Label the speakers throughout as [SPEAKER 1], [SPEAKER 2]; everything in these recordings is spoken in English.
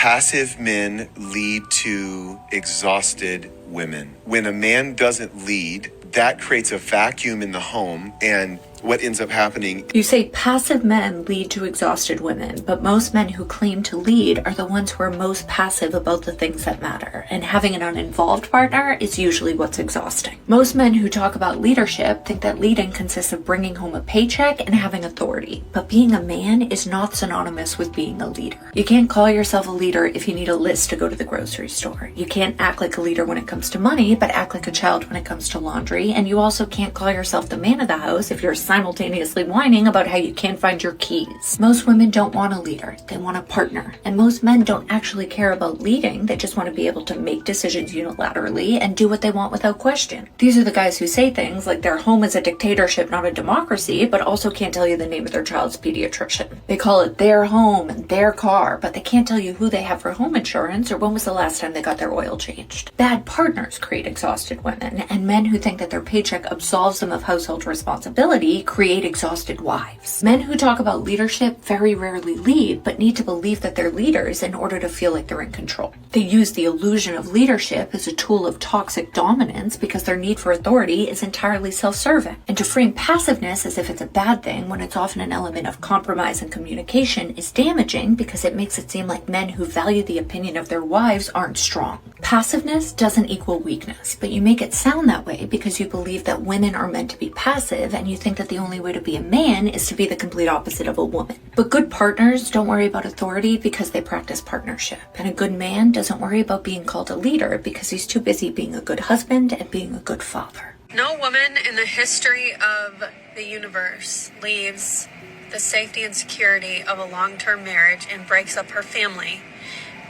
[SPEAKER 1] Passive men lead to exhausted women. When a man doesn't lead, that creates a vacuum in the home, and what ends up happening.
[SPEAKER 2] You say passive men lead to exhausted women, but most men who claim to lead are the ones who are most passive about the things that matter, and having an uninvolved partner is usually what's exhausting. Most men who talk about leadership think that leading consists of bringing home a paycheck and having authority, but being a man is not synonymous with being a leader. You can't call yourself a leader if you need a list to go to the grocery store. You can't act like a leader when it comes to money, but act like a child when it comes to laundry, and you also can't call yourself the man of the house if you're simultaneously whining about how you can't find your keys. Most women don't want a leader, they want a partner. And most men don't actually care about leading, they just want to be able to make decisions unilaterally and do what they want without question. These are the guys who say things like their home is a dictatorship, not a democracy, but also can't tell you the name of their child's pediatrician. They call it their home and their car, but they can't tell you who they have for home insurance or when was the last time they got their oil changed. Bad partners create exhausted women, and men who think that their paycheck absolves them of household responsibility create exhausted wives. Men who talk about leadership very rarely lead, but need to believe that they're leaders in order to feel like they're in control. They use the illusion of leadership as a tool of toxic dominance because their need for authority is entirely self-serving. And to frame passiveness as if it's a bad thing when it's often an element of compromise and communication is damaging because it makes it seem like men who value the opinion of their wives aren't strong. Passiveness doesn't equal weakness, but you make it sound that way because you believe that women are meant to be passive and you think that the only way to be a man is to be the complete opposite of a woman. But good partners don't worry about authority because they practice partnership. And a good man doesn't worry about being called a leader because he's too busy being a good husband and being a good father.
[SPEAKER 3] No woman in the history of the universe leaves the safety and security of a long-term marriage and breaks up her family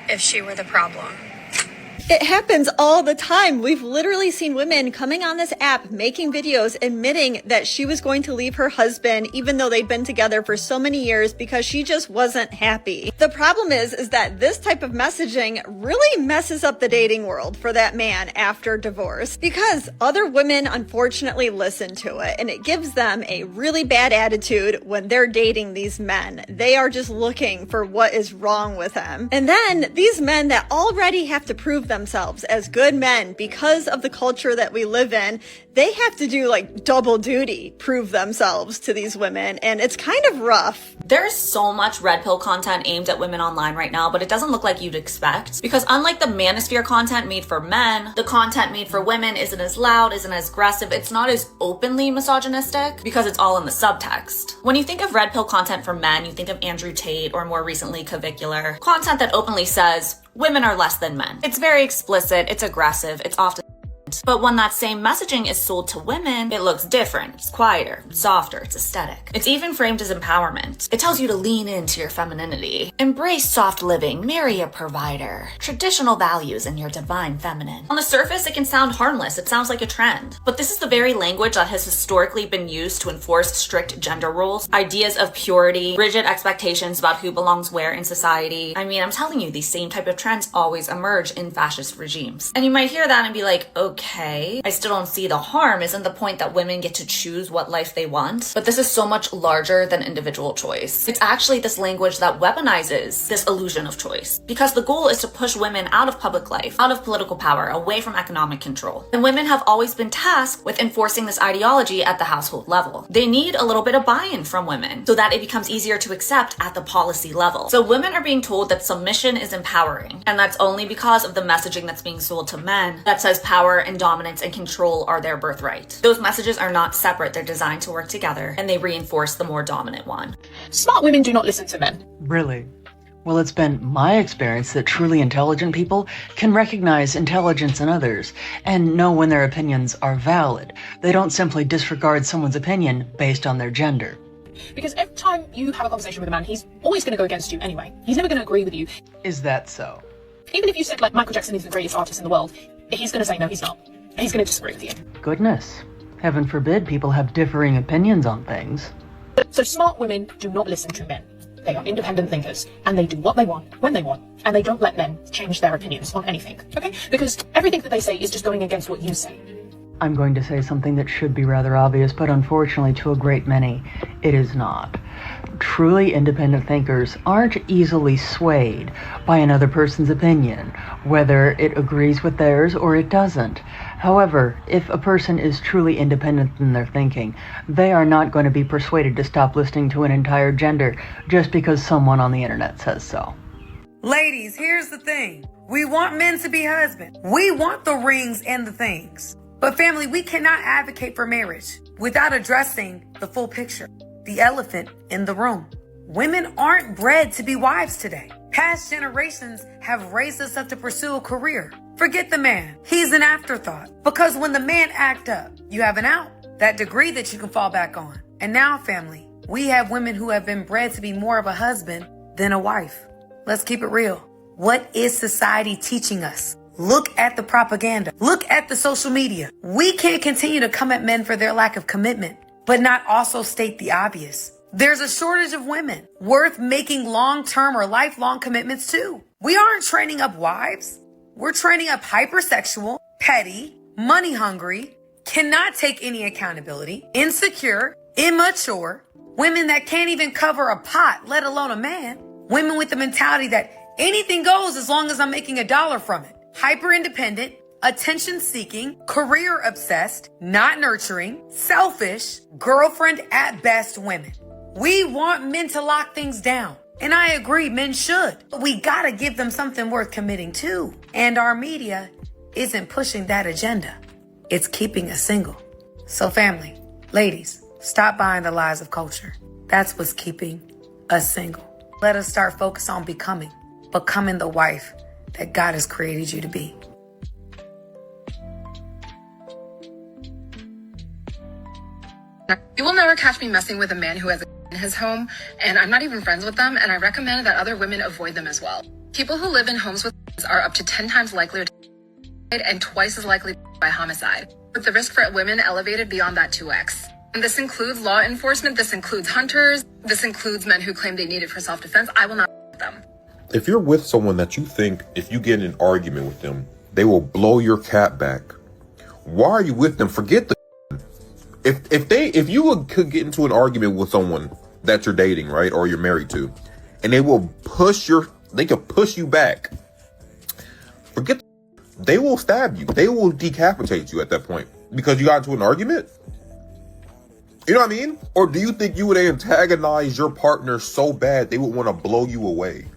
[SPEAKER 3] if she were the problem.
[SPEAKER 4] It happens all the time. We've literally seen women coming on this app, making videos, admitting that she was going to leave her husband, even though they'd been together for so many years because she just wasn't happy. The problem is that this type of messaging really messes up the dating world for that man after divorce because other women unfortunately listen to it and it gives them a really bad attitude when they're dating these men. They are just looking for what is wrong with them. And then these men that already have to prove themselves as good men because of the culture that we live in, they have to do like double duty, prove themselves to these women, and it's kind of rough.
[SPEAKER 5] There's so much red pill content aimed at women online right now, but it doesn't look like you'd expect. Because unlike the manosphere content made for men, the content made for women isn't as loud, isn't as aggressive, it's not as openly misogynistic because it's all in the subtext. When you think of red pill content for men, you think of Andrew Tate or more recently Cavicular. Content that openly says, women are less than men. It's very explicit, it's aggressive, it's often. But when that same messaging is sold to women, it looks different. It's quieter, it's softer, it's aesthetic. It's even framed as empowerment. It tells you to lean into your femininity. Embrace soft living, marry a provider. Traditional values in your divine feminine. On the surface, it can sound harmless. It sounds like a trend. But this is the very language that has historically been used to enforce strict gender rules, ideas of purity, rigid expectations about who belongs where in society. I mean, I'm telling you, these same type of trends always emerge in fascist regimes. And you might hear that and be like, okay, I still don't see the harm. Isn't the point that women get to choose what life they want? But this is so much larger than individual choice. It's actually this language that weaponizes this illusion of choice. Because the goal is to push women out of public life, out of political power, away from economic control. And women have always been tasked with enforcing this ideology at the household level. They need a little bit of buy-in from women so that it becomes easier to accept at the policy level. So women are being told that submission is empowering. And that's only because of the messaging that's being sold to men that says power and dominance and control are their birthright. Those messages are not separate, they're designed to work together, and they reinforce the more dominant one.
[SPEAKER 6] Smart women do not listen to men.
[SPEAKER 7] Really? Well, it's been my experience that truly intelligent people can recognize intelligence in others and know when their opinions are valid. They don't simply disregard someone's opinion based on their gender.
[SPEAKER 6] Because every time you have a conversation with a man, he's always going to go against you anyway. He's never going to agree with you.
[SPEAKER 7] Is that so?
[SPEAKER 6] Even if you said, like, Michael Jackson is the greatest artist in the world, he's going to say no, he's not. He's going to disagree with you.
[SPEAKER 7] Goodness. Heaven forbid people have differing opinions on things.
[SPEAKER 6] So smart women do not listen to men. They are independent thinkers, and they do what they want, when they want, and they don't let men change their opinions on anything, okay? Because everything that they say is just going against what you say.
[SPEAKER 7] I'm going to say something that should be rather obvious, but unfortunately to a great many, it is not. truly independent thinkers aren't easily swayed by another person's opinion, whether it agrees with theirs or it doesn't. However, if a person is truly independent in their thinking, they are not going to be persuaded to stop listening to an entire gender just because someone on the internet says so.
[SPEAKER 8] Ladies, here's the thing. We want men to be husbands. We want the rings and the things. But family, we cannot advocate for marriage without addressing the full picture, the elephant in the room. Women aren't bred to be wives today. Past generations have raised us up to pursue a career. Forget the man. He's an afterthought. Because when the man act up, you have an out, that degree that you can fall back on. And now, family, we have women who have been bred to be more of a husband than a wife. Let's keep it real. What is society teaching us? Look at the propaganda. Look at the social media. We can't continue to come at men for their lack of commitment, but not also state the obvious. There's a shortage of women worth making long-term or lifelong commitments to. We aren't training up wives. We're training up hypersexual, petty, money-hungry, cannot take any accountability, insecure, immature, women that can't even cover a pot, let alone a man. Women with the mentality that anything goes as long as I'm making $1 from it. Hyper-independent, attention-seeking, career-obsessed, not nurturing, selfish, girlfriend at best women. We want men to lock things down. And I agree, men should. But we gotta give them something worth committing to. And our media isn't pushing that agenda. It's keeping us single. So family, ladies, stop buying the lies of culture. That's what's keeping us single. Let us start focus on becoming the wife that God has created you to be.
[SPEAKER 9] You will never catch me messing with a man who has a in his home, and I'm not even friends with them, and I recommend that other women avoid them as well. People who live in homes with are up to 10 times likelier to and twice as likely by homicide, with the risk for women elevated beyond that 2x. And this includes law enforcement, this includes hunters, this includes men who claim they need it for self-defense. I will not with them.
[SPEAKER 10] If you're with someone that you think if you get in an argument with them, they will blow your cat back, why are you with them? Forget the if you could get into an argument with someone that you're dating, right, or you're married to, and they could push you back, forget they will stab you. They will decapitate you at that point because you got into an argument. You know what I mean? Or do you think you would antagonize your partner so bad they would want to blow you away?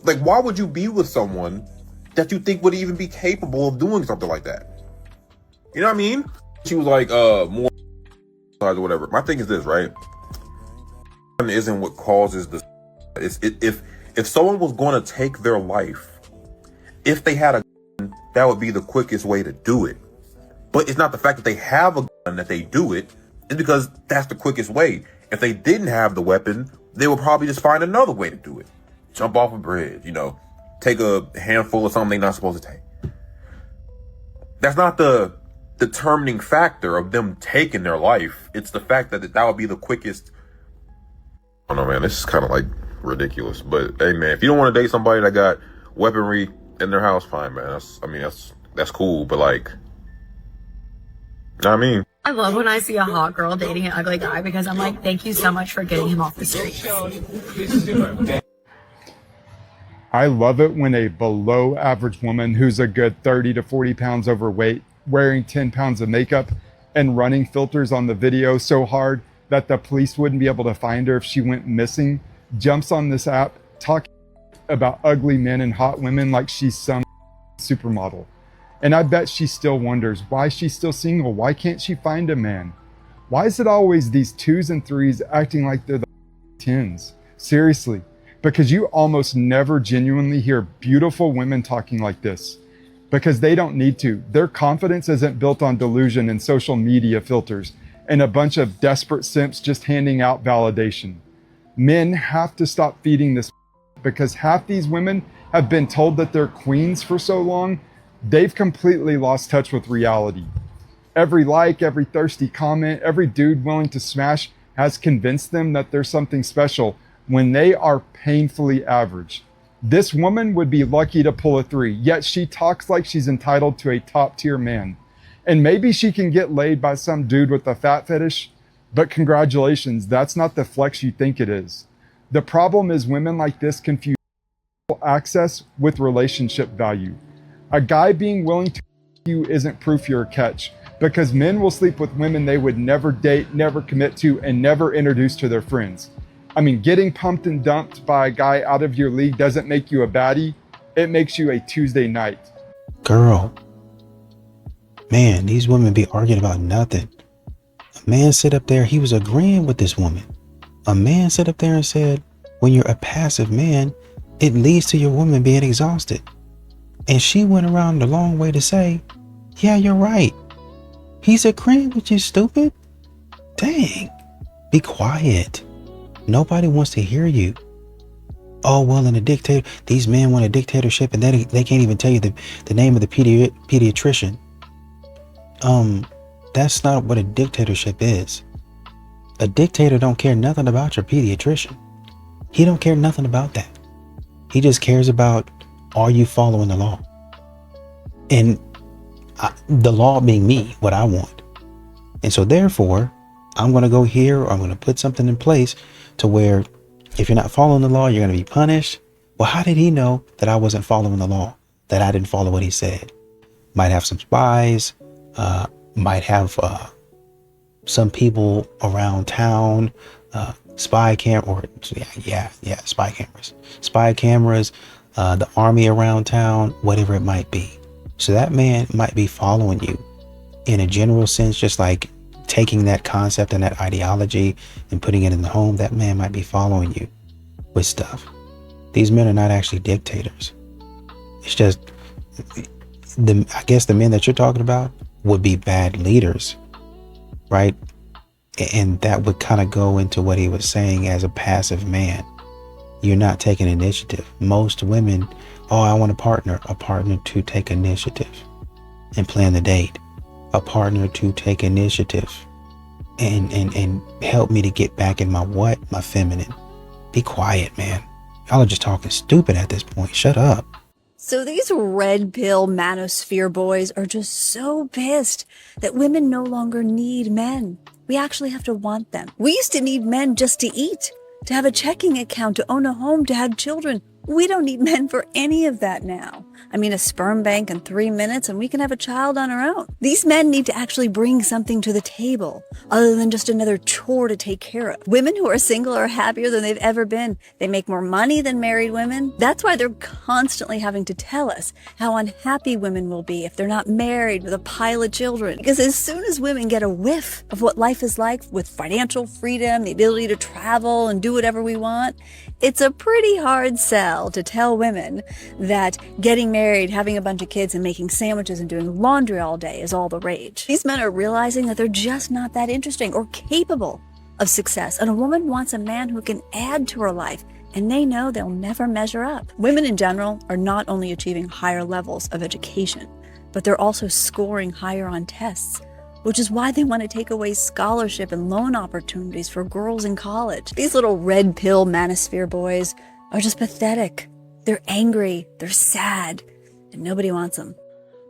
[SPEAKER 10] Like, why would you be with someone that you think would even be capable of doing something like that? You know what I mean? She was like, more or whatever. My thing is this, right? Isn't what causes the. If someone was going to take their life, if they had a gun, that would be the quickest way to do it. But it's not the fact that they have a gun that they do it. It's because that's the quickest way. If they didn't have the weapon, they would probably just find another way to do it. Jump off a bridge, take a handful of something they're not supposed to take. That's not the determining factor of them taking their life. It's the fact that that would be the quickest. I don't know, man. This is kind of like ridiculous. But hey, man, if you don't want to date somebody that got weaponry in their house, fine, man. That's cool. But like, you know what I mean?
[SPEAKER 11] I love when I see a hot girl dating an ugly guy because I'm like, thank you so much for getting him off the streets.
[SPEAKER 12] I love it when a below average woman who's a good 30 to 40 pounds overweight, wearing 10 pounds of makeup and running filters on the video so hard that the police wouldn't be able to find her if she went missing, jumps on this app talking about ugly men and hot women like she's some supermodel. And I bet she still wonders why she's still single. Why can't she find a man? Why is it always these 2s and 3s acting like they're the 10s? Seriously, because you almost never genuinely hear beautiful women talking like this. Because they don't need to. Their confidence isn't built on delusion and social media filters and a bunch of desperate simps just handing out validation. Men have to stop feeding this because half these women have been told that they're queens for so long, they've completely lost touch with reality. Every like, every thirsty comment, every dude willing to smash has convinced them that there's something special when they are painfully average. This woman would be lucky to pull a 3, yet she talks like she's entitled to a top tier man. And maybe she can get laid by some dude with a fat fetish, But congratulations, that's not the flex you think it is. The problem is women like this confuse access with relationship value. A guy being willing to you isn't proof you're a catch, because men will sleep with women they would never date, never commit to, and never introduce to their friends. I mean, getting pumped and dumped by a guy out of your league doesn't make you a baddie. It makes you a Tuesday night.
[SPEAKER 13] Girl, man, these women be arguing about nothing. A man sit up there, he was agreeing with this woman. A man sit up there and said, when you're a passive man, it leads to your woman being exhausted. And she went around the long way to say, yeah, you're right. He's agreeing with you, stupid. Dang, be quiet. Nobody wants to hear you. Oh, well, in a dictator, these men want a dictatorship and they can't even tell you the name of the pediatrician. That's not what a dictatorship is. A dictator don't care nothing about your pediatrician. He don't care nothing about that. He just cares about, are you following the law? And the law being me, what I want. And so therefore, I'm going to go here, or I'm going to put something in place to where if you're not following the law, you're going to be punished. Well, how did he know that I wasn't following the law? That I didn't follow what he said? Might have some spies, might have some people around town, spy cameras, the army around town, whatever it might be. So that man might be following you in a general sense, just like taking that concept and that ideology and putting it in the home. That man might be following you with stuff. These men are not actually dictators. It's just, I guess the men that you're talking about would be bad leaders, right? And that would kind of go into what he was saying as a passive man. You're not taking initiative. Most women, oh, I want a partner to take initiative and plan the date, a partner to take initiative and help me to get back in my feminine. Be quiet, man. Y'all are just talking stupid at this point. Shut up.
[SPEAKER 14] So these red pill manosphere boys are just so pissed that women no longer need men. We actually have to want them. We used to need men just to eat, to have a checking account, to own a home, to have children. We don't need men for any of that now. I mean, a sperm bank in 3 minutes and we can have a child on our own. These men need to actually bring something to the table other than just another chore to take care of. Women who are single are happier than they've ever been. They make more money than married women. That's why they're constantly having to tell us how unhappy women will be if they're not married with a pile of children. Because as soon as women get a whiff of what life is like with financial freedom, the ability to travel and do whatever we want, it's a pretty hard sell to tell women that getting married, having a bunch of kids, and making sandwiches and doing laundry all day is all the rage. These men are realizing that they're just not that interesting or capable of success. And a woman wants a man who can add to her life, and they know they'll never measure up. Women in general are not only achieving higher levels of education, but they're also scoring higher on tests, which is why they want to take away scholarship and loan opportunities for girls in college. These little red pill manosphere boys are just pathetic. They're angry, they're sad, and nobody wants them.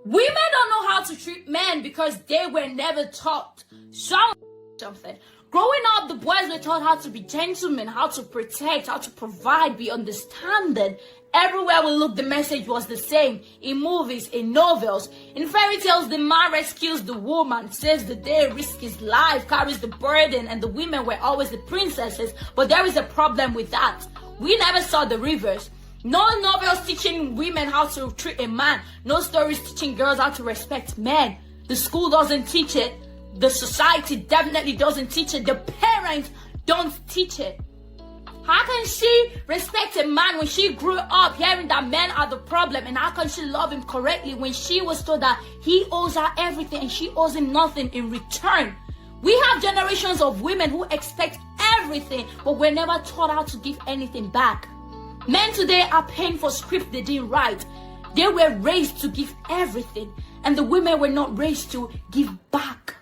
[SPEAKER 15] Women don't know how to treat men because they were never taught something. Growing up, the boys were taught how to be gentlemen, how to protect, how to provide, be understanding. Everywhere we look, the message was the same. In movies, in novels, in fairy tales, the man rescues the woman, saves the day, risks his life, carries the burden, and the women were always the princesses. But there is a problem with that. We never saw the reverse. No novels teaching women how to treat a man. No stories teaching girls how to respect men. The school doesn't teach it. The society definitely doesn't teach it. The parents don't teach it. How can she respect a man when she grew up hearing that men are the problem? And how can she love him correctly when she was told that he owes her everything and she owes him nothing in return? We have generations of women who expect everything, but we're never taught how to give anything back. Men today are paying for scripts they didn't write. They were raised to give everything, and the women were not raised to give back.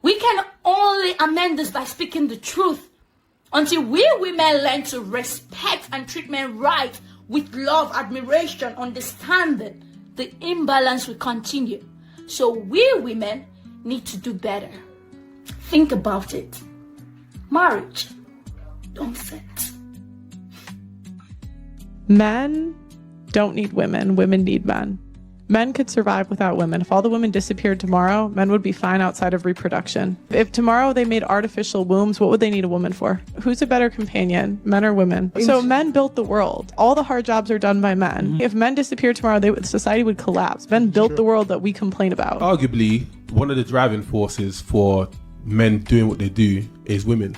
[SPEAKER 15] We can only amend this by speaking the truth. Until we women learn to respect and treat men right with love, admiration, understanding, the imbalance will continue. So we women need to do better. Think about it. marriage. Don't fit.
[SPEAKER 16] Men don't need women. Women need men. Men could survive without women. If all the women disappeared tomorrow, men would be fine outside of reproduction. If tomorrow they made artificial wombs, what would they need a woman for? Who's a better companion, men or women? So men built the world. All the hard jobs are done by men. If men disappeared tomorrow, society would collapse. Men built the world that we complain about.
[SPEAKER 17] Arguably, one of the driving forces for men doing what they do is women.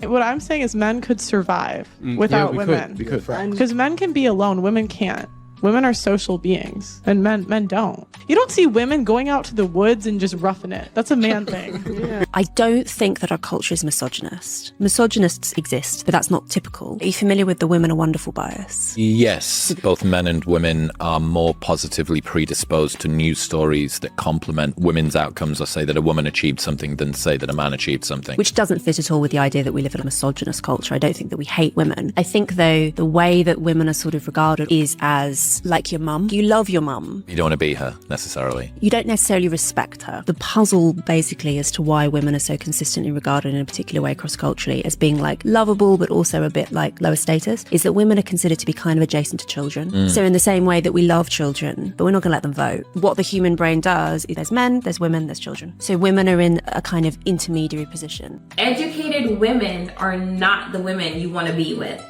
[SPEAKER 16] What I'm saying is men could survive without women. Because men can be alone, women can't. Women are social beings, and men don't. You don't see women going out to the woods and just roughing it. That's a man thing.
[SPEAKER 18] I don't think that our culture is misogynist. Misogynists exist, but that's not typical. Are you familiar with the women are wonderful bias?
[SPEAKER 19] Yes, both men and women are more positively predisposed to news stories that complement women's outcomes or say that a woman achieved something than say that a man achieved something.
[SPEAKER 18] Which doesn't fit at all with the idea that we live in a misogynist culture. I don't think that we hate women. I think, though, the way that women are sort of regarded is as like your mum. You love your mum.
[SPEAKER 19] You don't want to be her, necessarily.
[SPEAKER 18] You don't necessarily respect her. The puzzle, basically, as to why women are so consistently regarded in a particular way cross-culturally as being, like, lovable, but also a bit, like, lower status, is that women are considered to be kind of adjacent to children. So in the same way that we love children, but we're not going to let them vote. What the human brain does is there's men, there's women, there's children. So women are in a kind of intermediary position.
[SPEAKER 20] Educated women are not the women you want to be with.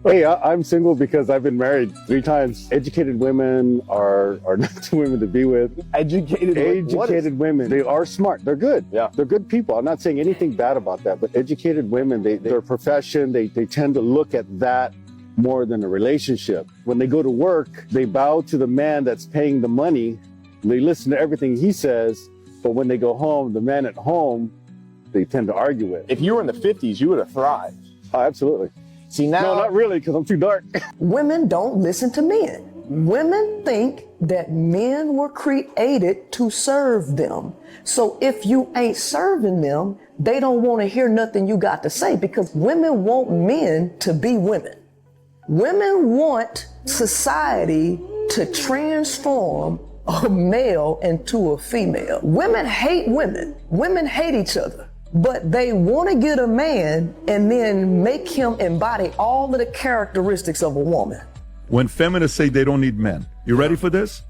[SPEAKER 21] Hey, I'm single because I've been married 3 times. Educated women are not the women to be with. Educated women. They are smart. They're good. Yeah. They're good people. I'm not saying anything bad about that, but educated women, their profession, they tend to look at that more than a relationship. When they go to work, they bow to the man that's paying the money. They listen to everything he says, but when they go home, the man at home, they tend to argue with.
[SPEAKER 22] If you were in the 50s, you would have thrived.
[SPEAKER 21] Oh, absolutely.
[SPEAKER 22] See, now,
[SPEAKER 21] no, not really, because I'm too dark.
[SPEAKER 23] Women don't listen to men. Women think that men were created to serve them. So if you ain't serving them, they don't want to hear nothing you got to say, because women want men to be women. Women want society to transform a male into a female. Women hate women. Women hate each other. But they want to get a man and then make him embody all of the characteristics of a woman.
[SPEAKER 24] When feminists say they don't need men, you ready for this?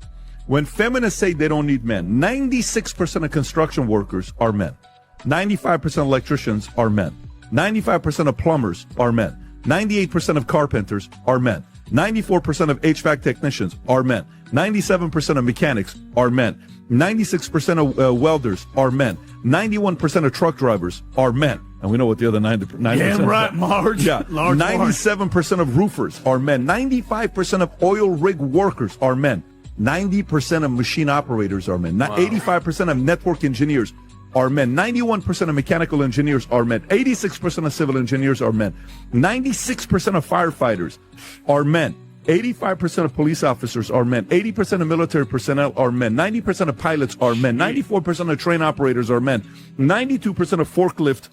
[SPEAKER 24] When feminists say they don't need men, 96% of construction workers are men. 95% of electricians are men. 95% of plumbers are men. 98% of carpenters are men. 94% of HVAC technicians are men. 97% of mechanics are men. 96% of welders are men. 91% of truck drivers are men. And we know what the other 90%
[SPEAKER 25] Damn right, Marge.
[SPEAKER 24] Yeah.
[SPEAKER 25] Large
[SPEAKER 24] 97% of roofers are men. 95% of oil rig workers are men. 90% of machine operators are men. 85% of network engineers are men. 91% of mechanical engineers are men. 86% of civil engineers are men. 96% of firefighters are men. 85% of police officers are men. 80% of military personnel are men. 90% of pilots are men. 94% of train operators are men. 92% of forklift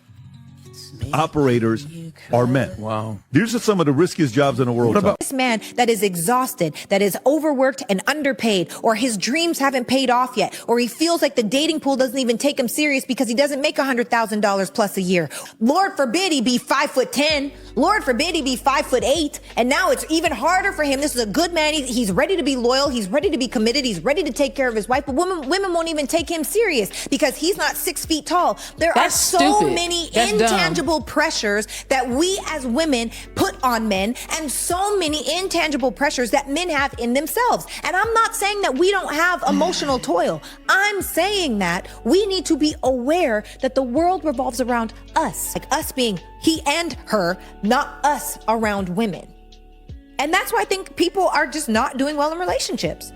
[SPEAKER 24] operators are men. Wow. These are some of the riskiest jobs in the world.
[SPEAKER 26] This man that is exhausted, that is overworked and underpaid, or his dreams haven't paid off yet, or he feels like the dating pool doesn't even take him serious because he doesn't make $100,000 plus a year. Lord forbid he be 5'10". Lord forbid he be 5'8". And now it's even harder for him. This is a good man. He's ready to be loyal. He's ready to be committed. He's ready to take care of his wife. But women won't even take him serious because he's not 6 feet tall. There are so many intangible pressures that we as women put on men, and so many intangible pressures that men have in themselves. And I'm not saying that we don't have emotional toil. I'm saying that we need to be aware that the world revolves around us, like us being he and her, not us around women. And that's why I think people are just not doing well in relationships.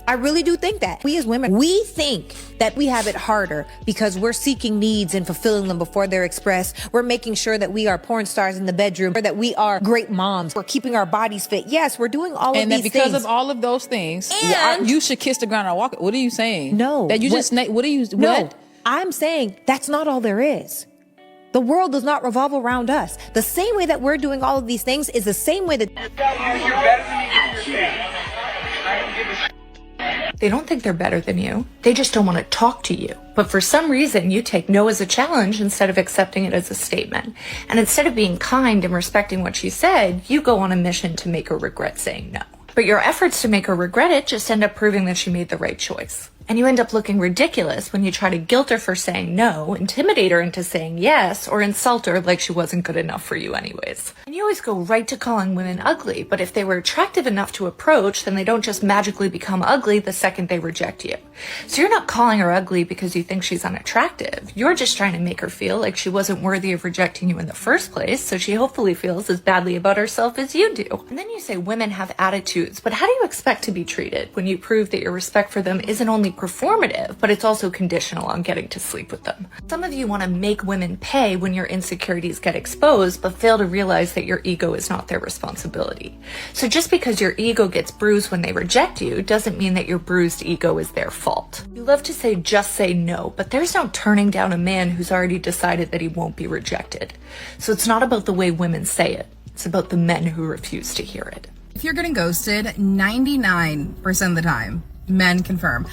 [SPEAKER 26] I really do think that. We as women, we think that we have it harder because we're seeking needs and fulfilling them before they're expressed. We're making sure that we are porn stars in the bedroom, or that we are great moms. We're keeping our bodies fit. Yes, we're doing all of these things.
[SPEAKER 27] And that because of all of those things, you should kiss the ground and walk. What are you saying?
[SPEAKER 26] No.
[SPEAKER 27] That you just, what are you,
[SPEAKER 26] No,
[SPEAKER 27] what?
[SPEAKER 26] I'm saying that's not all there is. The world does not revolve around us. The same way that we're doing all of these things is the same way that
[SPEAKER 1] They don't think they're better than you. They just don't want to talk to you. But for some reason, you take no as a challenge instead of accepting it as a statement. And instead of being kind and respecting what she said, you go on a mission to make her regret saying no. But your efforts to make her regret it just end up proving that she made the right choice. And you end up looking ridiculous when you try to guilt her for saying no, intimidate her into saying yes, or insult her like she wasn't good enough for you anyways. And you always go right to calling women ugly, but if they were attractive enough to approach, then they don't just magically become ugly the second they reject you. So you're not calling her ugly because you think she's unattractive. You're just trying to make her feel like she wasn't worthy of rejecting you in the first place, so she hopefully feels as badly about herself as you do. And then you say women have attitudes, but how do you expect to be treated when you prove that your respect for them isn't only performative, but it's also conditional on getting to sleep with them? Some of you want to make women pay when your insecurities get exposed, but fail to realize that your ego is not their responsibility. So just because your ego gets bruised when they reject you doesn't mean that your bruised ego is their fault. You love to say just say no, but there's no turning down a man who's already decided that he won't be rejected. So it's not about the way women say it, it's about the men who refuse to hear it.
[SPEAKER 2] If you're getting ghosted, 99% of the time, men confirm,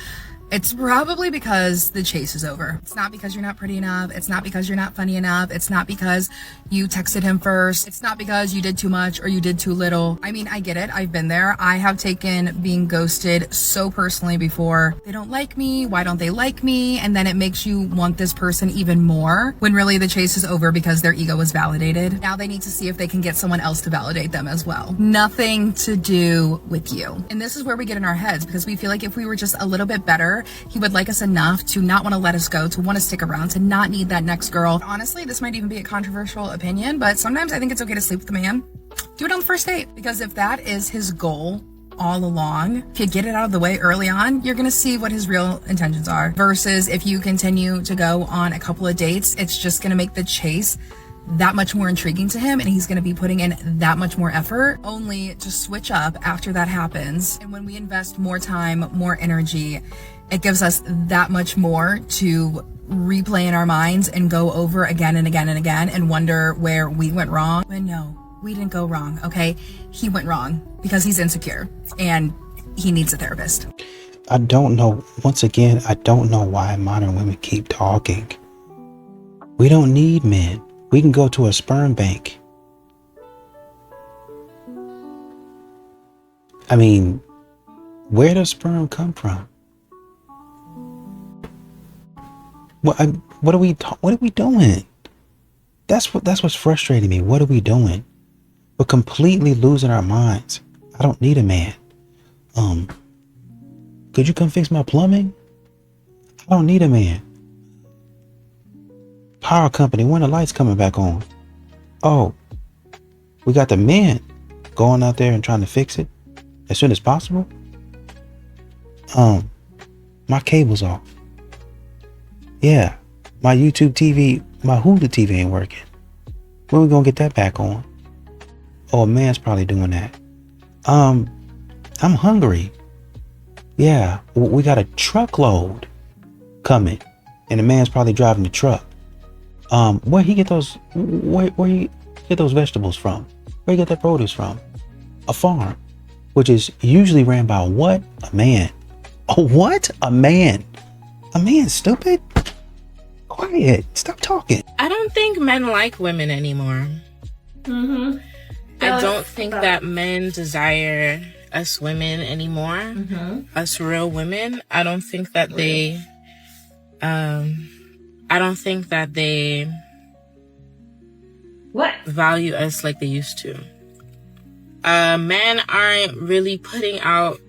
[SPEAKER 2] it's probably because the chase is over. It's not because you're not pretty enough. It's not because you're not funny enough. It's not because you texted him first. It's not because you did too much or you did too little. I mean, I get it. I've been there. I have taken being ghosted so personally before. They don't like me. Why don't they like me? And then it makes you want this person even more when really the chase is over because their ego was validated. Now they need to see if they can get someone else to validate them as well. Nothing to do with you. And this is where we get in our heads because we feel like if we were just a little bit better, he would like us enough to not want to let us go, to want to stick around, to not need that next girl. Honestly, this might even be a controversial opinion, but sometimes I think it's okay to sleep with a man. Do it on the first date. Because if that is his goal all along, if you get it out of the way early on, you're going to see what his real intentions are. Versus if you continue to go on a couple of dates, it's just going to make the chase that much more intriguing to him, and he's going to be putting in that much more effort, only to switch up after that happens. And when we invest more time, more energy, it gives us that much more to replay in our minds and go over again and again and again and wonder where we went wrong. When no, we didn't go wrong, okay? He went wrong because he's insecure and he needs a therapist.
[SPEAKER 13] I don't know. Once again, I don't know why modern women keep talking. We don't need men. We can go to a sperm bank. I mean, where does sperm come from? What are we doing? That's what's frustrating me. What are we doing? We're completely losing our minds. I don't need a man. Could you come fix my plumbing? I don't need a man. Power company, when the lights coming back on? Oh, we got the men going out there and trying to fix it as soon as possible. My cable's off. Yeah, my YouTube TV, my Hulu TV ain't working. When we gonna get that back on? Oh, a man's probably doing that. I'm hungry. Yeah, we got a truckload coming, and the man's probably driving the truck. Where he get those? Where he get those vegetables from? Where he get that produce from? A farm, which is usually ran by what? A man. Oh, what? A man. A man, stupid. Quiet. Stop talking.
[SPEAKER 3] I don't think men like women anymore.
[SPEAKER 15] Mm-hmm.
[SPEAKER 3] I don't think that men desire us women anymore.
[SPEAKER 15] Mm-hmm.
[SPEAKER 3] Us real women. I don't think that they
[SPEAKER 15] what?
[SPEAKER 3] Value us like they used to. Men aren't really putting out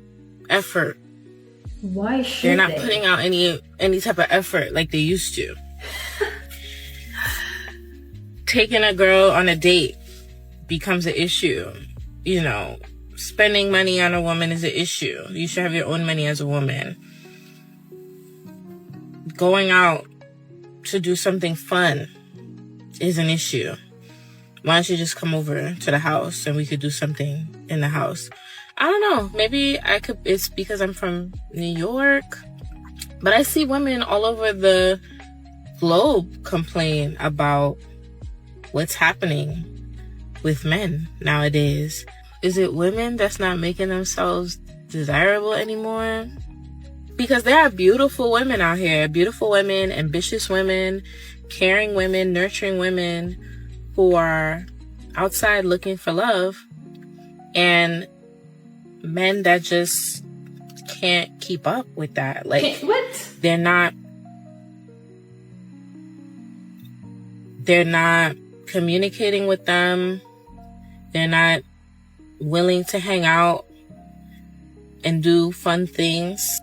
[SPEAKER 3] effort.
[SPEAKER 15] Why should
[SPEAKER 3] They're not putting out any type of effort like they used to. Taking a girl on a date becomes an issue. You know, spending money on a woman is an issue. You should have your own money as a woman. Going out to do something fun is an issue. Why don't you just come over to the house and we could do something in the house? I don't know. Maybe it's because I'm from New York. But I see women all over the globe complain about what's happening with men nowadays. Is it women that's not making themselves desirable anymore? Because there are beautiful women out here, beautiful women, ambitious women, caring women, nurturing women who are outside looking for love, and men that just can't keep up with that. Like,
[SPEAKER 20] what?
[SPEAKER 3] They're not communicating with them. They're not willing to hang out and do fun things.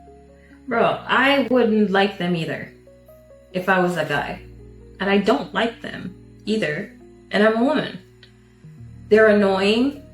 [SPEAKER 20] Bro, I wouldn't like them either if I was a guy. And I don't like them either. And I'm a woman. They're annoying.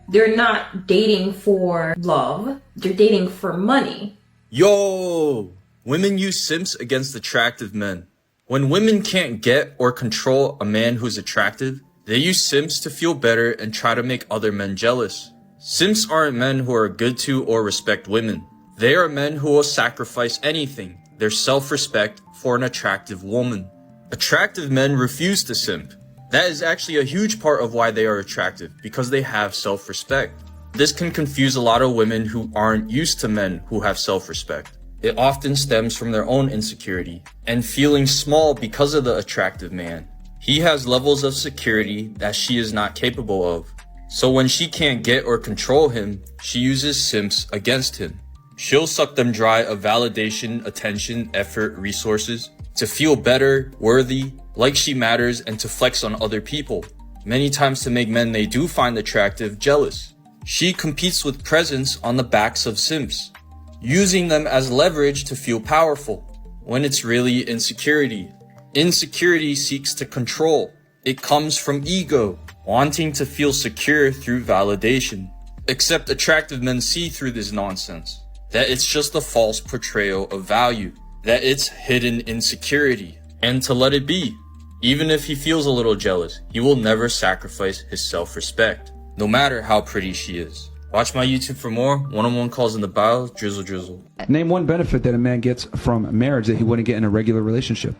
[SPEAKER 20] They're not dating for love. They're dating for money.
[SPEAKER 4] Yo! Women use simps against attractive men. When women can't get or control a man who's attractive, they use simps to feel better and try to make other men jealous. Simps aren't men who are good to or respect women. They are men who will sacrifice anything, their self-respect, for an attractive woman. Attractive men refuse to simp. That is actually a huge part of why they are attractive, because they have self-respect. This can confuse a lot of women who aren't used to men who have self-respect. It often stems from their own insecurity and feeling small because of the attractive man. He has levels of security that she is not capable of. So when she can't get or control him, she uses simps against him. She'll suck them dry of validation, attention, effort, resources to feel better, worthy, like she matters, and to flex on other people. Many times to make men they do find attractive jealous. She competes with presence on the backs of simps, using them as leverage to feel powerful, when it's really insecurity. Insecurity seeks to control. It comes from ego, wanting to feel secure through validation. Except attractive men see through this nonsense, that it's just a false portrayal of value, that it's hidden insecurity, and to let it be. Even if he feels a little jealous, he will never sacrifice his self-respect, no matter how pretty she is. Watch my YouTube for more. One-on-one calls in the bio. Drizzle, drizzle.
[SPEAKER 5] Name one benefit that a man gets from marriage that he wouldn't get in a regular relationship.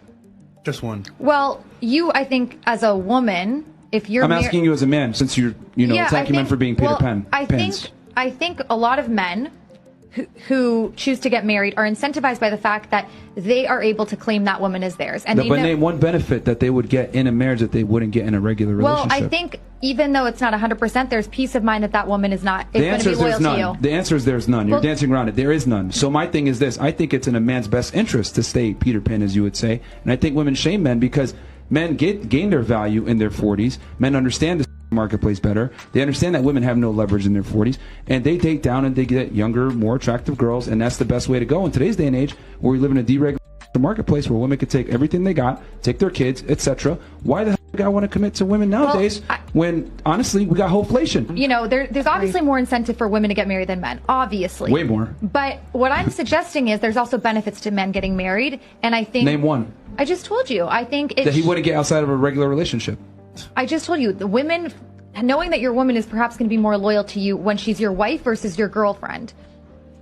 [SPEAKER 5] Just one.
[SPEAKER 6] Well, I think, as a woman, if you're
[SPEAKER 5] I'm asking you as a man, since you're, attacking men for being Peter Pan.
[SPEAKER 6] I think a lot of men who choose to get married are incentivized by the fact that they are able to claim that woman as theirs. And
[SPEAKER 5] But name one benefit that they would get in a marriage that they wouldn't get in a regular relationship.
[SPEAKER 6] Well, I think even though it's not 100%, there's peace of mind that woman is going to be loyal to you.
[SPEAKER 5] The answer is there's none. You're dancing around it. There is none. So my thing is this. I think it's in a man's best interest to stay Peter Pan, as you would say. And I think women shame men because men gain their value in their 40s. Men understand the marketplace better. They understand that women have no leverage in their 40s, and they date down and they get younger, more attractive girls, and that's the best way to go in today's day and age, where we live in a deregulated marketplace where women could take everything they got, take their kids, etc. Why the hell do I want to commit to women nowadays when honestly we got hoflation?
[SPEAKER 6] There's obviously more incentive for women to get married than men, obviously.
[SPEAKER 5] Way more.
[SPEAKER 6] But what I'm suggesting is there's also benefits to men getting married, and I think
[SPEAKER 5] name one.
[SPEAKER 6] I just told you. I think
[SPEAKER 5] that he wouldn't get outside of a regular relationship.
[SPEAKER 6] I just told you, the women, knowing that your woman is perhaps going to be more loyal to you when she's your wife versus your girlfriend.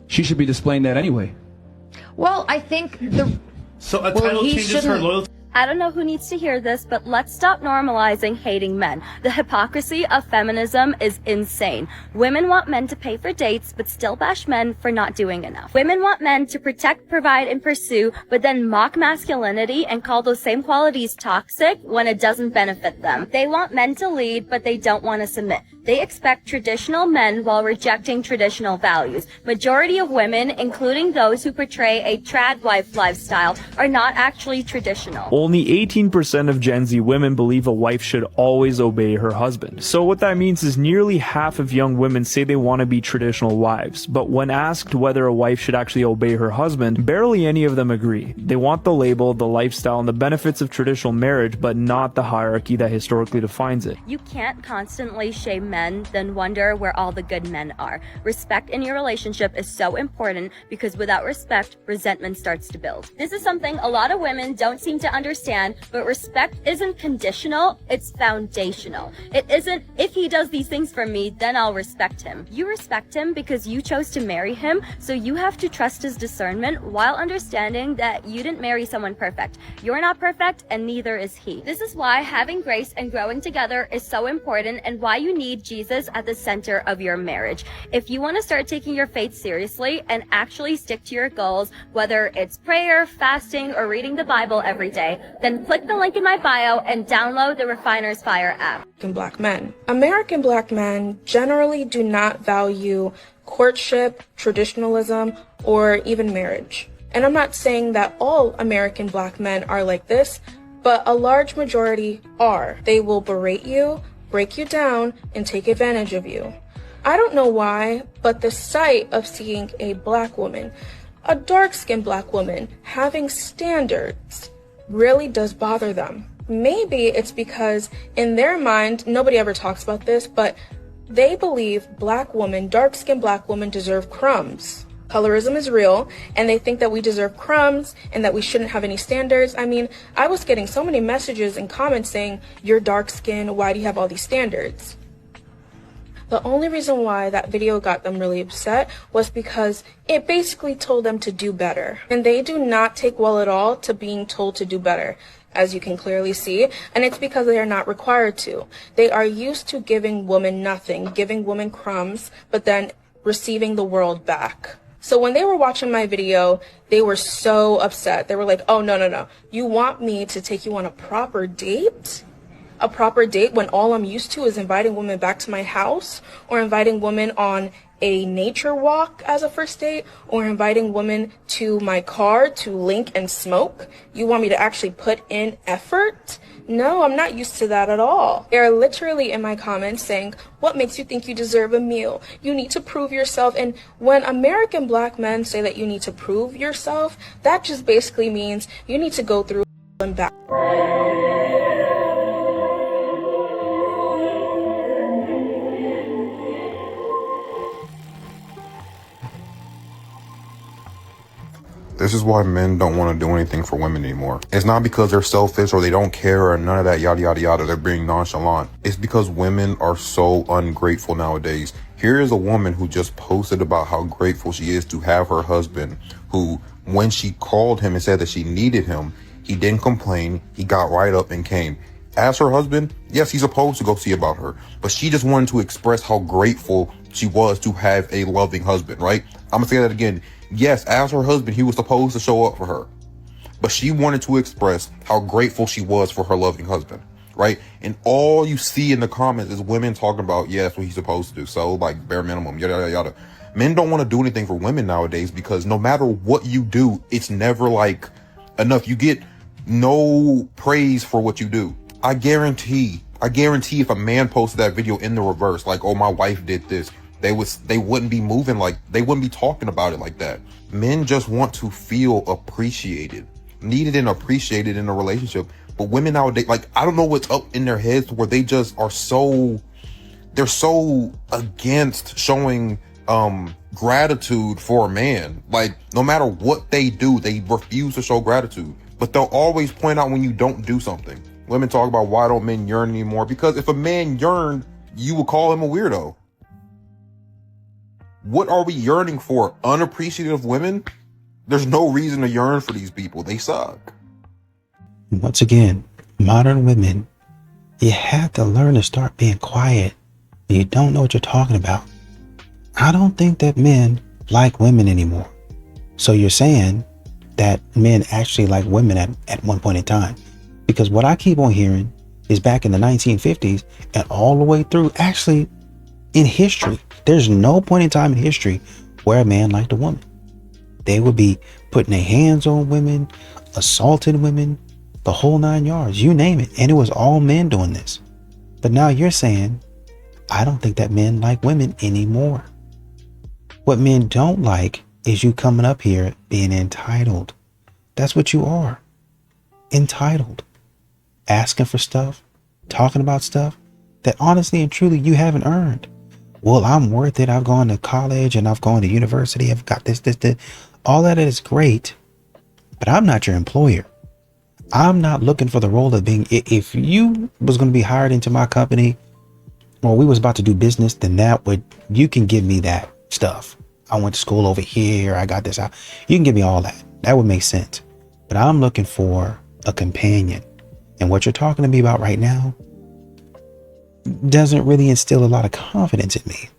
[SPEAKER 5] She should be displaying that anyway.
[SPEAKER 6] Well, I think
[SPEAKER 7] So a title changes her loyalty.
[SPEAKER 8] I don't know who needs to hear this, but let's stop normalizing hating men. The hypocrisy of feminism is insane. Women want men to pay for dates, but still bash men for not doing enough. Women want men to protect, provide, and pursue, but then mock masculinity and call those same qualities toxic when it doesn't benefit them. They want men to lead, but they don't want to submit. They expect traditional men while rejecting traditional values. Majority of women, including those who portray a trad wife lifestyle, are not actually traditional.
[SPEAKER 9] Only 18% of Gen Z women believe a wife should always obey her husband. So what that means is nearly half of young women say they want to be traditional wives, but when asked whether a wife should actually obey her husband, barely any of them agree. They want the label, the lifestyle, and the benefits of traditional marriage, but not the hierarchy that historically defines it.
[SPEAKER 8] You can't constantly shame men, then wonder where all the good men are. Respect in your relationship is so important because without respect, resentment starts to build. This is something a lot of women don't seem to understand understand, but respect isn't conditional, it's foundational. It isn't, if he does these things for me, then I'll respect him. You respect him because you chose to marry him, so you have to trust his discernment while understanding that you didn't marry someone perfect. You're not perfect, and neither is he. This is why having grace and growing together is so important, and why you need Jesus at the center of your marriage. If you want to start taking your faith seriously and actually stick to your goals, whether it's prayer, fasting, or reading the Bible every day, then click the link in my bio and download the Refiner's Fire app.
[SPEAKER 10] Black men. American black men generally do not value courtship, traditionalism, or even marriage. And I'm not saying that all American black men are like this, but a large majority are. They will berate you, break you down, and take advantage of you. I don't know why, but the sight of seeing a black woman, a dark-skinned black woman, having standards really does bother them. Maybe it's because in their mind, nobody ever talks about this, but they believe black women, dark-skinned black women deserve crumbs. Colorism is real, and they think that we deserve crumbs and that we shouldn't have any standards. I mean, I was getting so many messages and comments saying, you're dark-skinned, why do you have all these standards? The only reason why that video got them really upset was because it basically told them to do better. And they do not take well at all to being told to do better, as you can clearly see, and it's because they are not required to. They are used to giving women nothing, giving women crumbs, but then receiving the world back. So when they were watching my video, they were so upset. They were like, oh, no. You want me to take you on a proper date? A proper date when all I'm used to is inviting women back to my house, or inviting women on a nature walk as a first date, or inviting women to my car to link and smoke? You want me to actually put in effort? No, I'm not used to that at all. They're literally in my comments saying, what makes you think you deserve a meal? You need to prove yourself. And when American black men say that you need to prove yourself, that just basically means you need to go through and back.
[SPEAKER 11] This is why men don't want to do anything for women anymore. It's not because they're selfish or they don't care or none of that yada yada yada. They're being nonchalant. It's because women are so ungrateful nowadays. Here is a woman who just posted about how grateful she is to have her husband, who, when she called him and said that she needed him, he didn't complain. He got right up and came. As her husband, yes, he's supposed to go see about her, but she just wanted to express how grateful she was to have a loving husband, right? I'm gonna say that again. Yes, as her husband, he was supposed to show up for her, but she wanted to express how grateful she was for her loving husband, right? And all you see in the comments is women talking about, yeah, that's what he's supposed to do. So like bare minimum, yada, yada, yada. Men don't want to do anything for women nowadays because no matter what you do, it's never like enough. You get no praise for what you do. I guarantee if a man posted that video in the reverse, like, oh, my wife did this, they wouldn't be moving like, they wouldn't be talking about it like that. Men just want to feel appreciated, needed and appreciated in a relationship. But women nowadays, like, I don't know what's up in their heads where they just are they're so against showing gratitude for a man. Like, no matter what they do, they refuse to show gratitude, but they'll always point out when you don't do something. Women talk about why don't men yearn anymore? Because if a man yearned, you would call him a weirdo. What are we yearning for? Unappreciative women? There's no reason to yearn for these people. They suck.
[SPEAKER 13] Once again, modern women, you have to learn to start being quiet. You don't know what you're talking about. I don't think that men like women anymore. So you're saying that men actually like women at one point in time. Because what I keep on hearing is back in the 1950s and all the way through, actually in history, there's no point in time in history where a man liked a woman. They would be putting their hands on women, assaulting women, the whole 9 yards, you name it. And it was all men doing this. But now you're saying, I don't think that men like women anymore. What men don't like is you coming up here being entitled. That's what you are. Entitled. Asking for stuff, talking about stuff that honestly and truly you haven't earned. Well, I'm worth it. I've gone to college and I've gone to university. I've got this. All that is great, but I'm not your employer. I'm not looking for the role of being, if you was going to be hired into my company or we was about to do business, then you can give me that stuff. I went to school over here. I got this out. You can give me all that. That would make sense. But I'm looking for a companion. And what you're talking to me about right now doesn't really instill a lot of confidence in me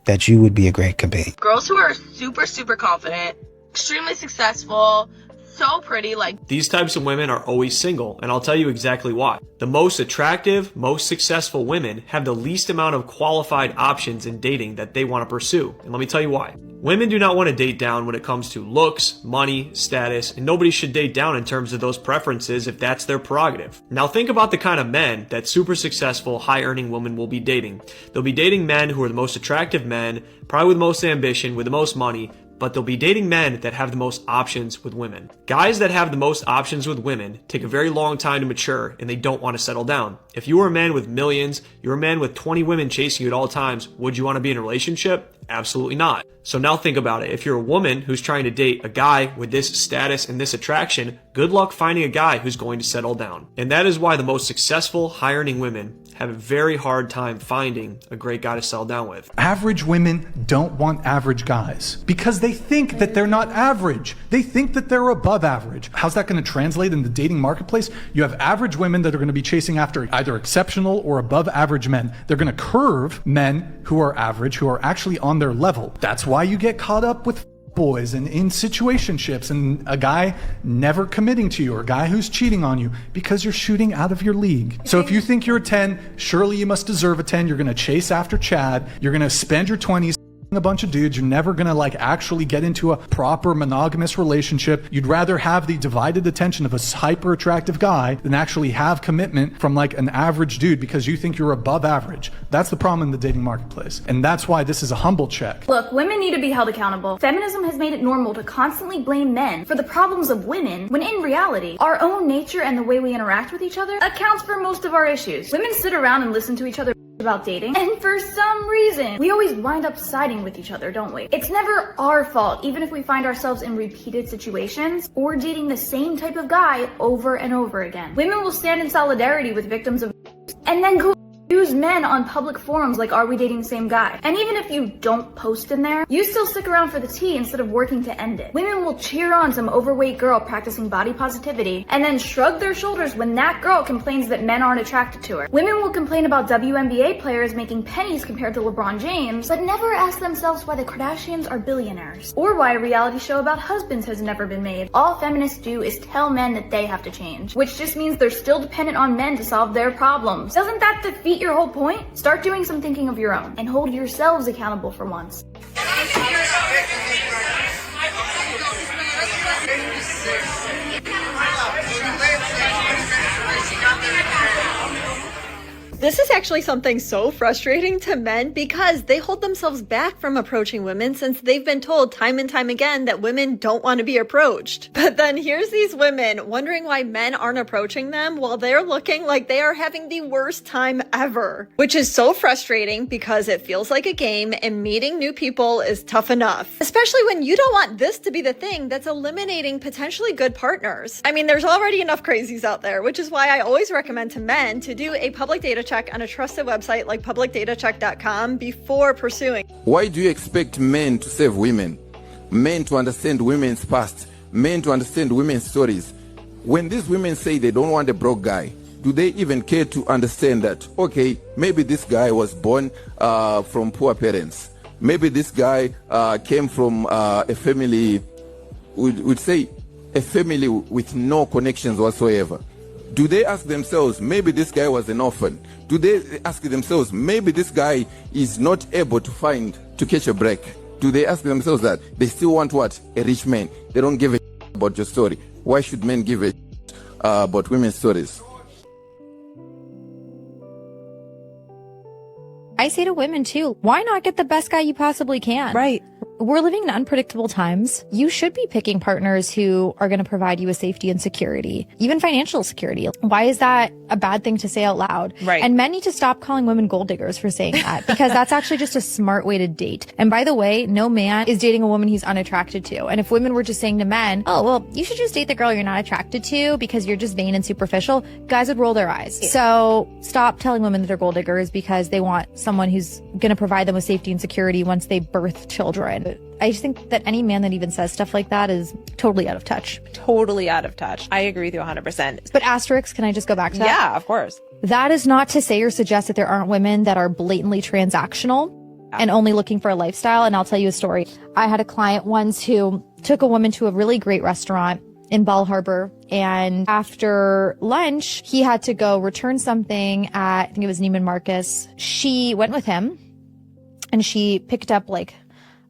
[SPEAKER 13] that you would be a great companion.
[SPEAKER 12] Girls who are super, super confident, extremely successful, so pretty, like
[SPEAKER 14] these types of women are always single, and I'll tell you exactly why. The most attractive, most successful women have the least amount of qualified options in dating that they want to pursue, and let me tell you why. Women do not want to date down when it comes to looks, money, status, and nobody should date down in terms of those preferences if that's their prerogative. Now think about the kind of men that super successful, high-earning women will be dating. They'll be dating men who are the most attractive men, probably with the most ambition, with the most money, but they'll be dating men that have the most options with women. Guys that have the most options with women take a very long time to mature, and they don't want to settle down. If you were a man with millions, you're a man with 20 women chasing you at all times, would you want to be in a relationship? Absolutely not. So now think about it. If you're a woman who's trying to date a guy with this status and this attraction, good luck finding a guy who's going to settle down. And that is why the most successful, high-earning women have a very hard time finding a great guy to settle down with.
[SPEAKER 16] Average women don't want average guys because they think that they're not average. They think that they're above average. How's that going to translate in the dating marketplace? You have average women that are going to be chasing after either exceptional or above average men. They're going to curve men who are average, who are actually on their level. That's why you get caught up with boys and in situationships and a guy never committing to you or a guy who's cheating on you because you're shooting out of your league. So if you think you're a 10, surely you must deserve a 10. You're going to chase after Chad. You're going to spend your 20s a bunch of dudes. You're never gonna actually get into a proper monogamous relationship. You'd rather have the divided attention of a hyper attractive guy than actually have commitment from an average dude because you think you're above average. That's the problem in the dating marketplace, and that's why this is a humble check.
[SPEAKER 17] Look, women need to be held accountable. Feminism has made it normal to constantly blame men for the problems of women, when in reality, our own nature and the way we interact with each other accounts for most of our issues. Women sit around and listen to each other about dating, and for some reason, we always wind up siding with each other, don't we? It's never our fault, even if we find ourselves in repeated situations or dating the same type of guy over and over again. Women will stand in solidarity with victims of and then go use men on public forums like, are we dating the same guy? And even if you don't post in there, you still stick around for the tea instead of working to end it. Women will cheer on some overweight girl practicing body positivity and then shrug their shoulders when that girl complains that men aren't attracted to her. Women will complain about WNBA players making pennies compared to LeBron James, but never ask themselves why the Kardashians are billionaires or why a reality show about husbands has never been made. All feminists do is tell men that they have to change, which just means they're still dependent on men to solve their problems. Doesn't that defeat your whole point? Start doing some thinking of your own and hold yourselves accountable for once.
[SPEAKER 18] This is actually something so frustrating to men because they hold themselves back from approaching women since they've been told time and time again that women don't want to be approached. But then here's these women wondering why men aren't approaching them while they're looking like they are having the worst time ever. Which is so frustrating because it feels like a game and meeting new people is tough enough. Especially when you don't want this to be the thing that's eliminating potentially good partners. I mean, there's already enough crazies out there, which is why I always recommend to men to do a public data check on a trusted website like publicdatacheck.com before pursuing.
[SPEAKER 19] Why do you expect men to save women? Men to understand women's past? Men to understand women's stories? When these women say they don't want a broke guy, do they even care to understand that, okay, maybe this guy was born from poor parents. Maybe this guy came from a family, we'd say a family with no connections whatsoever. Do they ask themselves, maybe this guy was an orphan? Do they ask themselves, maybe this guy is not able to catch a break? Do they ask themselves that? They still want what? A rich man. They don't give a about your story. Why should men give a about women's stories?
[SPEAKER 26] I say to women too, why not get the best guy you possibly can? Right.
[SPEAKER 6] we're living in unpredictable times. You should be picking partners who are going to provide you with safety and security, even financial security. Why is that a bad thing to say out loud?
[SPEAKER 2] Right.
[SPEAKER 6] And men need to stop calling women gold diggers for saying that, because that's actually just a smart way to date. And by the way, no man is dating a woman he's unattracted to. And if women were just saying to men, oh, well, you should just date the girl you're not attracted to because you're just vain and superficial, guys would roll their eyes. So stop telling women that they're gold diggers because they want someone who's going to provide them with safety and security once they birth children. I just think that any man that even says stuff like that is totally out of touch.
[SPEAKER 1] Totally out of touch. I agree with you 100%.
[SPEAKER 6] But asterisk, can I just go back to that?
[SPEAKER 1] Yeah, of course.
[SPEAKER 6] That is not to say or suggest that there aren't women that are blatantly transactional and only looking for a lifestyle. And I'll tell you a story. I had a client once who took a woman to a really great restaurant in Bal Harbour. And after lunch, he had to go return something at, I think it was Neiman Marcus. She went with him and she picked up like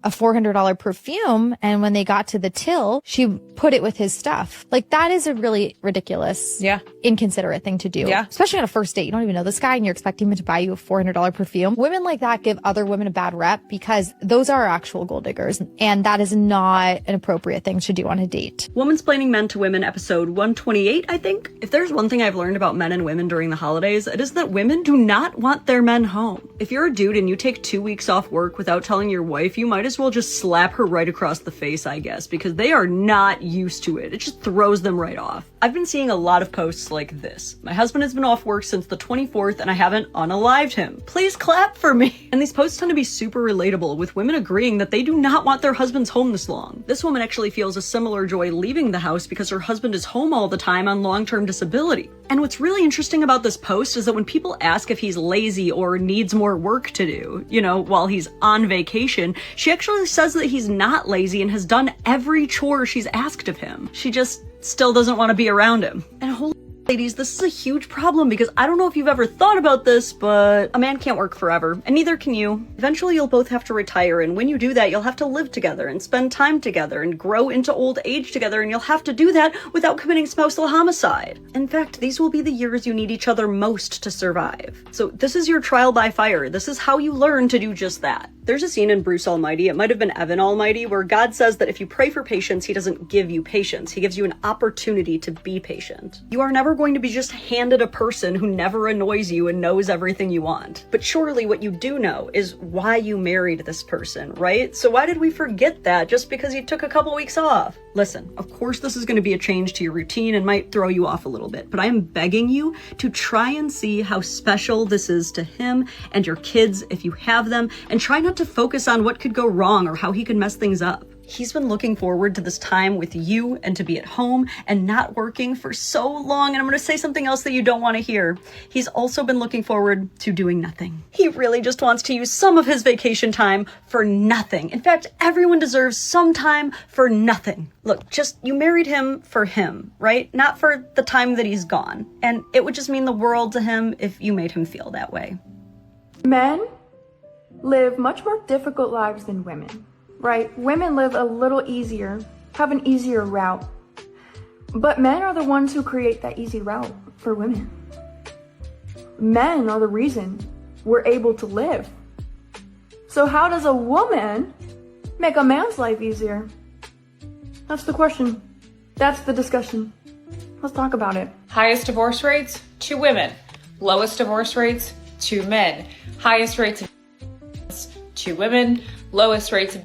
[SPEAKER 6] a $400 perfume. And when they got to the till, she put it with his stuff. Like, that is a really ridiculous, inconsiderate thing to do.
[SPEAKER 1] Yeah.
[SPEAKER 6] Especially on a first date. You don't even know this guy and you're expecting him to buy you a $400 perfume. Women like that give other women a bad rep because those are actual gold diggers. And that is not an appropriate thing to do on a date.
[SPEAKER 21] Womansplaining Men to Women, episode 128, I think. If there's one thing I've learned about men and women during the holidays, it is that women do not want their men home. If you're a dude and you take 2 weeks off work without telling your wife, you might as well just slap her right across the face, I guess, because they are not used to it. It just throws them right off. I've been seeing a lot of posts like this. My husband has been off work since the 24th and I haven't unalived him. Please clap for me. And these posts tend to be super relatable, with women agreeing that they do not want their husbands home this long. This woman actually feels a similar joy leaving the house because her husband is home all the time on long-term disability. And what's really interesting about this post is that when people ask if he's lazy or needs more work to do, you know, while he's on vacation, she actually says that he's not lazy and has done every chore she's asked of him. She just still doesn't want to be around him. And holy ladies, this is a huge problem because I don't know if you've ever thought about this, but a man can't work forever, and neither can you. Eventually you'll both have to retire, and when you do that, you'll have to live together and spend time together and grow into old age together, and you'll have to do that without committing spousal homicide. In fact, these will be the years you need each other most to survive. So this is your trial by fire. This is how you learn to do just that. There's a scene in Bruce Almighty, it might have been Evan Almighty, where God says that if you pray for patience, he doesn't give you patience. He gives you an opportunity to be patient. You are never going to be just handed a person who never annoys you and knows everything you want. But surely what you do know is why you married this person, right? So why did we forget that just because you took a couple weeks off? Listen, of course this is going to be a change to your routine and might throw you off a little bit, but I am begging you to try and see how special this is to him and your kids if you have them, and try not to focus on what could go wrong or how he could mess things up. He's been looking forward to this time with you and to be at home and not working for so long. And I'm going to say something else that you don't want to hear. He's also been looking forward to doing nothing. He really just wants to use some of his vacation time for nothing. In fact, everyone deserves some time for nothing. Look, you married him for him, right? Not for the time that he's gone. And it would just mean the world to him if you made him feel that way.
[SPEAKER 17] Men live much more difficult lives than women. Right? Women live a little easier, have an easier route. But men are the ones who create that easy route for women. Men are the reason we're able to live. So how does a woman make a man's life easier? That's the question. That's the discussion. Let's talk about it.
[SPEAKER 22] Highest divorce rates, 2 women. Lowest divorce rates, 2 men. Highest rates of 2 women. Lowest rates of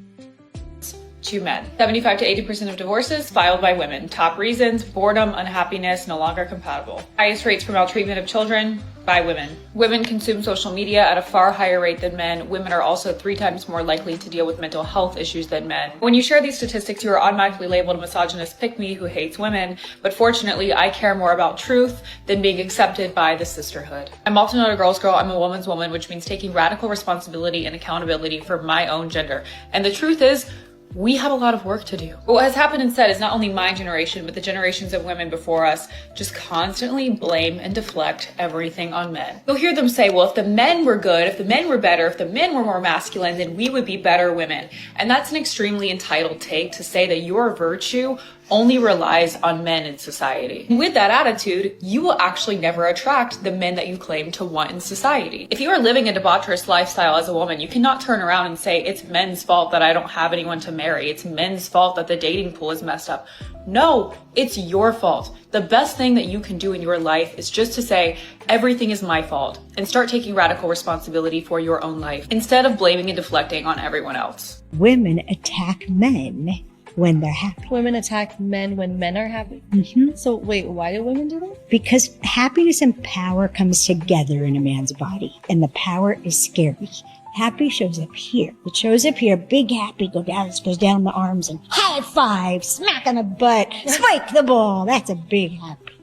[SPEAKER 22] 2 men. 75 to 80% of divorces filed by women. Top reasons: boredom, unhappiness, no longer compatible. Highest rates for maltreatment of children by women. Women consume social media at a far higher rate than men. Women are also 3 times more likely to deal with mental health issues than men. When you share these statistics, you are automatically labeled a misogynist pick-me who hates women, but fortunately, I care more about truth than being accepted by the sisterhood. I'm also not a girl's girl, I'm a woman's woman, which means taking radical responsibility and accountability for my own gender. And the truth is, we have a lot of work to do. What has happened instead is not only my generation, but the generations of women before us just constantly blame and deflect everything on men. You'll hear them say, well, if the men were good, if the men were better, if the men were more masculine, then we would be better women. And that's an extremely entitled take to say that your virtue only relies on men in society. With that attitude, you will actually never attract the men that you claim to want in society. If you are living a debaucherous lifestyle as a woman, you cannot turn around and say, it's men's fault that I don't have anyone to marry. It's men's fault that the dating pool is messed up. No, it's your fault. The best thing that you can do in your life is just to say, everything is my fault, and start taking radical responsibility for your own life instead of blaming and deflecting on everyone else.
[SPEAKER 3] Women attack men when they're happy.
[SPEAKER 15] Women attack men when men are happy? So wait, why do women do that?
[SPEAKER 3] Because happiness and power comes together in a man's body, and the power is scary. Happy shows up here. It shows up here, big happy, goes down the arms and high five, smack on the butt, spike the ball. That's a big happy.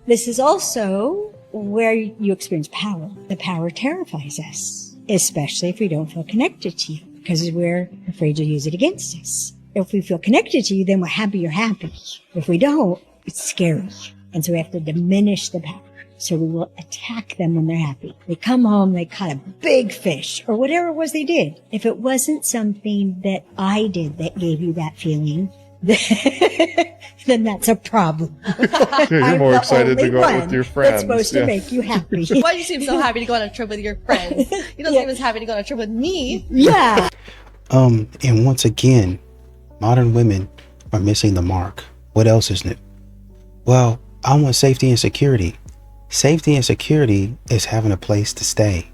[SPEAKER 3] This is also where you experience power. The power terrifies us, especially if we don't feel connected to you, because we're afraid you'll use it against us. If we feel connected to you, then we're happy you're happy. If we don't, it's scary. And so we have to diminish the power. So we will attack them when they're happy. They come home, they caught a big fish, or whatever it was they did. If it wasn't something that I did that gave you that feeling, then that's a problem.
[SPEAKER 20] You're more excited to go out with your friends.
[SPEAKER 3] That's supposed to make you happy.
[SPEAKER 15] Why do you seem so happy to go on a trip with your friends? You don't seem as happy to go on a trip with me.
[SPEAKER 3] Yeah.
[SPEAKER 13] And once again, modern women are missing the mark. What else is new? Well, I want safety and security. Safety and security is having a place to stay.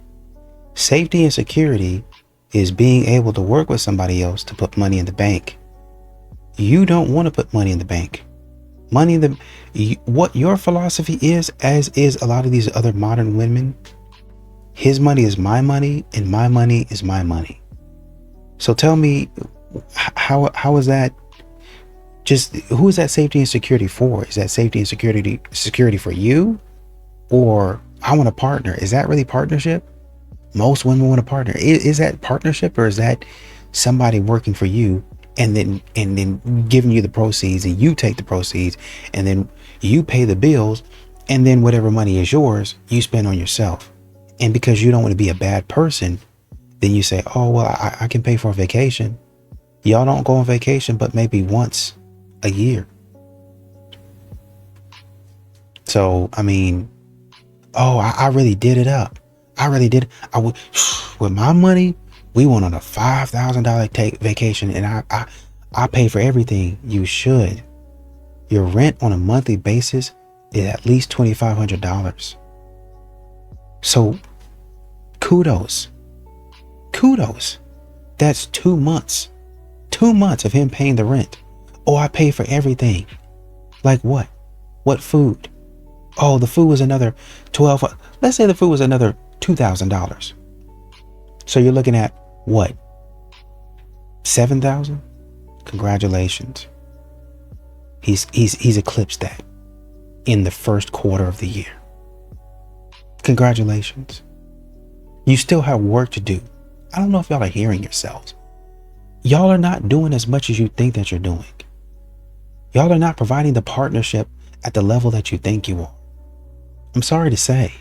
[SPEAKER 13] Safety and security is being able to work with somebody else to put money in the bank. You don't want to put money in the bank. What your philosophy is, as is a lot of these other modern women, his money is my money and my money is my money. So tell me, how is that? Just who is that safety and security for? Is that safety and security for you? Or I want a partner. Is that really partnership? Most women want a partner. Is that partnership, or is that somebody working for you and then giving you the proceeds, and you take the proceeds, and then you pay the bills, and then whatever money is yours, you spend on yourself? And because you don't want to be a bad person, then you say, oh, well, I can pay for a vacation. Y'all don't go on vacation, but maybe once a year. So, I mean, oh, I really did it up. I really did. With my money, we went on a $5,000 vacation, and I pay for everything. You should. Your rent on a monthly basis is at least $2,500. So kudos. That's 2 months. 2 months of him paying the rent. Oh, I pay for everything. Like what? What food? Oh, the food was another $1,200. Let's say the food was another $2,000. So you're looking at what? $7,000? Congratulations. He's eclipsed that in the first quarter of the year. Congratulations. You still have work to do. I don't know if y'all are hearing yourselves. Y'all are not doing as much as you think that you're doing. Y'all are not providing the partnership at the level that you think you are. I'm sorry to say.